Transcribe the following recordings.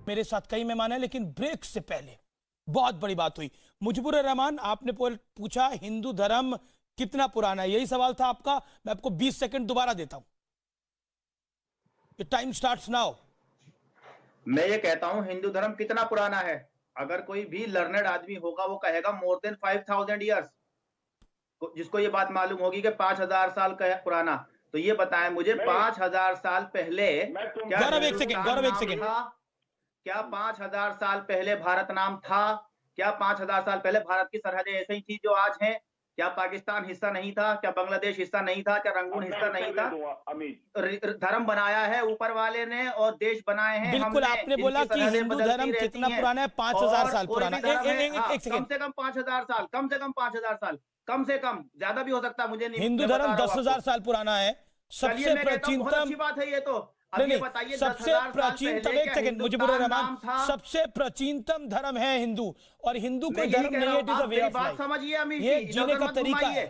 मेरे साथ कई मेहमान हैं, लेकिन ब्रेक से पहले बहुत बड़ी बात हुई। मुजबुर रहमान, आपने पूछा हिंदू धर्म कितना पुराना है, यही सवाल था आपका। मैं आपको 20 सेकंड दोबारा देता हूं। Time starts now. मैं ये कहता हूं हिंदू धर्म कितना पुराना है। अगर कोई भी लर्नेड आदमी होगा वो कहेगा मोर देन 5000 ईयर्स। जिसको ये बात मालूम होगी कि 5000 साल का पुराना, तो ये बताएं मुझे 5000 साल पहले क्या गौरव एक सेकंड था? क्या 5000 साल पहले भारत नाम था? क्या 5000 साल पहले भारत की सरहदें ऐसे ही थी जो आज हैं? क्या पाकिस्तान हिस्सा नहीं था? क्या बांग्लादेश हिस्सा नहीं था? क्या रंगून हिस्सा नहीं था? धर्म बनाया है ऊपर वाले ने और देश बनाए हैं बिल्कुल हमने। आपने बोला कि हिंदू धर्म कितना पुराना है? 5000 साल पुराना। एक सेकंड, कम से कम 5000 साल, कम से कम 5000 साल, कम से कम, ज्यादा भी हो सकता है, मुझे नहीं। हिंदू धर्म 10,000 साल पुराना है। सबसे प्राचीनतम, अच्छी बात है ये तो। नहीं, सबसे प्राचीनतम, एक सेकंड मुजबुर रहमान, सबसे प्राचीनतम धर्म है हिंदू, और हिंदू कोई धर्म नहीं है, it is a way of life. समझिए अमीर ये जी, जीने का तरीका है।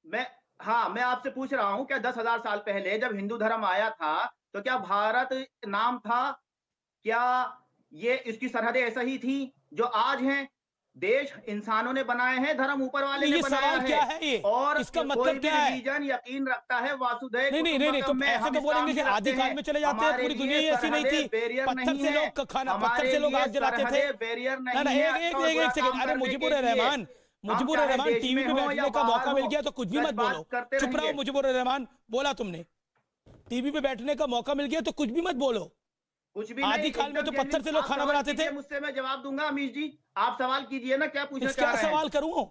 मैं आपसे पूछ रहा हूं, क्या 10,000 साल पहले जब हिंदू धर्म आया था तो क्या भारत नाम था? क्या ये इसकी सरहदें ऐसा ही थी जो आज हैं? देश इंसानों ने बनाए हैं, धर्म ऊपर वाले ने बनाया है। क्या है ये? और इसका मतलब क्या है? रिलीजन यकीन रखता है वासुदेव। नहीं, तो ऐसे तो बोलेंगे कि आदिकाल में चले जाते हैं, पूरी दुनिया ऐसी नहीं थी, पत्थर से लोग खाना, पत्थर से लोग आग जलाते थे। एक सेकंड, अरे मुजबुर रहमान, टीवी पे बैठने का मौका मिल गया तो कुछ भी मत बोलो, चुप रहो। मुजबुर रहमान, बोला तुमने, टीवी पे बैठने का मौका मिल गया तो कुछ भी मत बोलो। कुछ भी आदिकाल में तो पत्थर से लोग खाना बनाते थे। मुझसे मैं जवाब दूंगा अमीश जी, आप सवाल कीजिए ना, क्या पूछना चाह क्या रहे हैं? सवाल करूं?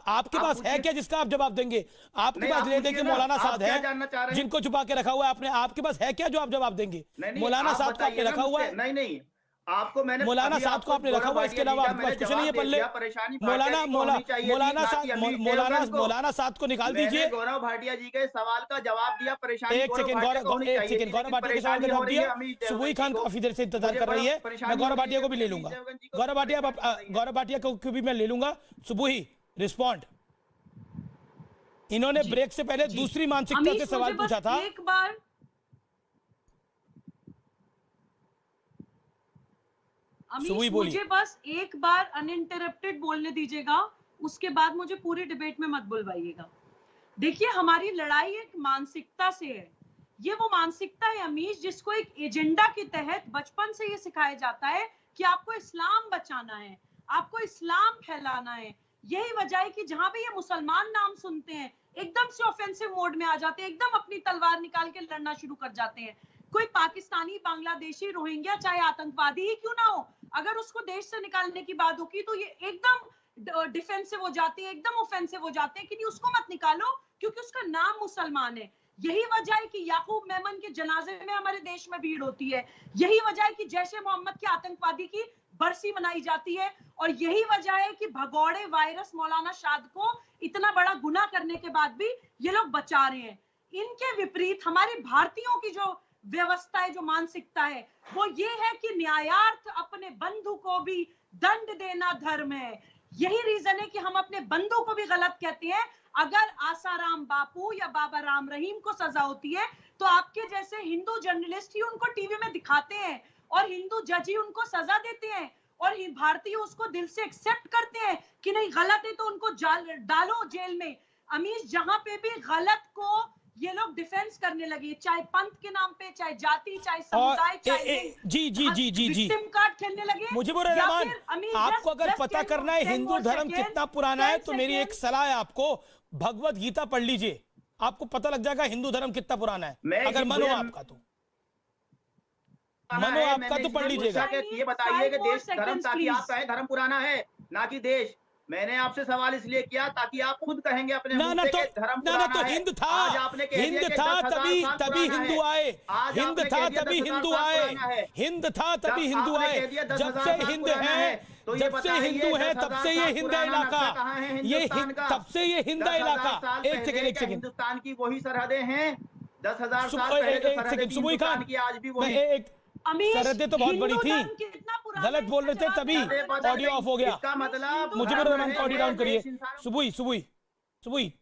आपके पास है क्या जिसका आप जवाब देंगे? आपके पास ले देंगे मौलाना साद है जिनको छुपा के रखा हुआ है आपने, आपके पास है क्या जो आप जवाब देंगे? मौलाना साद को आपने रखा हुआ है? नहीं, आपको मैंने मौलाना साद को आपने रखा हुआ, इसके अलावा आपके पास कुछ नहीं है पल्ले। मौलाना साद को निकाल दीजिए। गौरव भाटिया जी के सवाल का जवाब दिया, परेशानी एक सेकंड, गौरव भाटिया के सवाल का जवाब दिया। सुबुई खान काफी देर से इंतजार कर रही है, मैं गौरव भाटिया को भी ले लूंगा। गौरव भाटिया को भी मैं ले लूंगा। सुबुई रिस्पॉन्ड। इन्होंने ब्रेक से पहले दूसरी मानसिकता से सवाल पूछा था। एक बार अमीश, मुझे बस एक बार अनइंटरप्टेड बोलने दीजिएगा, उसके बाद मुझे पूरी डिबेट में मत बुलवाइएगा। देखिए, हमारी लड़ाई एक मानसिकता से है। ये वो मानसिकता है अमीश जिसको एक एजेंडा के तहत बचपन से ये सिखाया जाता है कि आपको इस्लाम बचाना है, आपको इस्लाम फैलाना है। यही वजह है कि जहां पे ये मुसलमान नाम सुनते हैं एकदम से ऑफेंसिव मोड में आ जाते हैं, एकदम अपनी तलवार निकाल के लड़ना शुरू कर जाते हैं। कोई पाकिस्तानी, बांग्लादेशी, रोहिंग्या, चाहे आतंकवादी ही क्यों ना हो, अगर उसको देश से निकालने की बात होगी तो ये एकदम डिफेंसिव हो जाते हैं, एकदम ऑफेंसिव हो जाते हैं कि नहीं उसको मत निकालो क्योंकि उसका नाम मुसलमान है। यही वजह है कि याकूब मेमन के जनाजे में हमारे देश में भीड़ होती है। यही वजह है कि जैश ए मोहम्मद के आतंकवादी की बरसी मनाई जाती है। और यही वजह है कि भगौड़े वायरस मौलाना शाद को इतना बड़ा गुनाह करने के बाद भी ये लोग बचा रहे हैं। इनके विपरीत हमारे भारतीयों की जो व्यवस्था है, जो मानसिकता है, वो ये है कि न्यायार्थ अपने बंधु को भी दंड देना धर्म है। यही रीजन है कि हम अपने बंधु को भी गलत कहते हैं। अगर आसाराम बापू या बाबा राम रहीम को सजा होती है तो आपके जैसे हिंदू जर्नलिस्ट ही उनको टीवी में दिखाते हैं और हिंदू जज ही उनको सजा देते हैं और भारतीय उसको दिल से एक्सेप्ट करते हैं कि नहीं गलत है तो उनको डालो जेल में। अमीश, जहां पे भी गलत को ये लोग डिफेंस करने लगे, चाहे पंथ के नाम पे, चाहे जाति, चाहे समुदाय, चाहे जी कार्ड खेलने लगे। मुजबुर रहमान, आपको अगर पता करना है हिंदू धर्म कितना पुराना है तो मेरी एक सलाह है आपको, भगवत गीता पढ़ लीजिए, आपको पता लग जाएगा हिंदू धर्म कितना पुराना है। अगर मनो आपका तो पढ़ लीजिएगा। ये बताइए कि देश धर्म ताकि आप कहें धर्म पुराना है ना कि देश। मैंने आपसे सवाल इसलिए किया ताकि आप खुद कहेंगे अपने मुंह से कि धर्म पुराना है। हिंद था तभी हिंदू आए, हिंद था तभी हिंदू आए, हिंद था तभी हिंदू आए। जब से हिंद है, जब से हिंदू है तब से ये हिंद इलाका, ये तब से ये हिंद इलाका। एक सेकंड, हिंदुस्तान की वही सरहदें हैं 10,000 साल पहले। सुबुई खान, आज भी वही सरहदें तो बहुत बड़ी थी, गलत बोल रहे थे तभी ऑडियो ऑफ हो गया। इसका मतलब मुझे ऑडियो डाउन करिए। सुबुई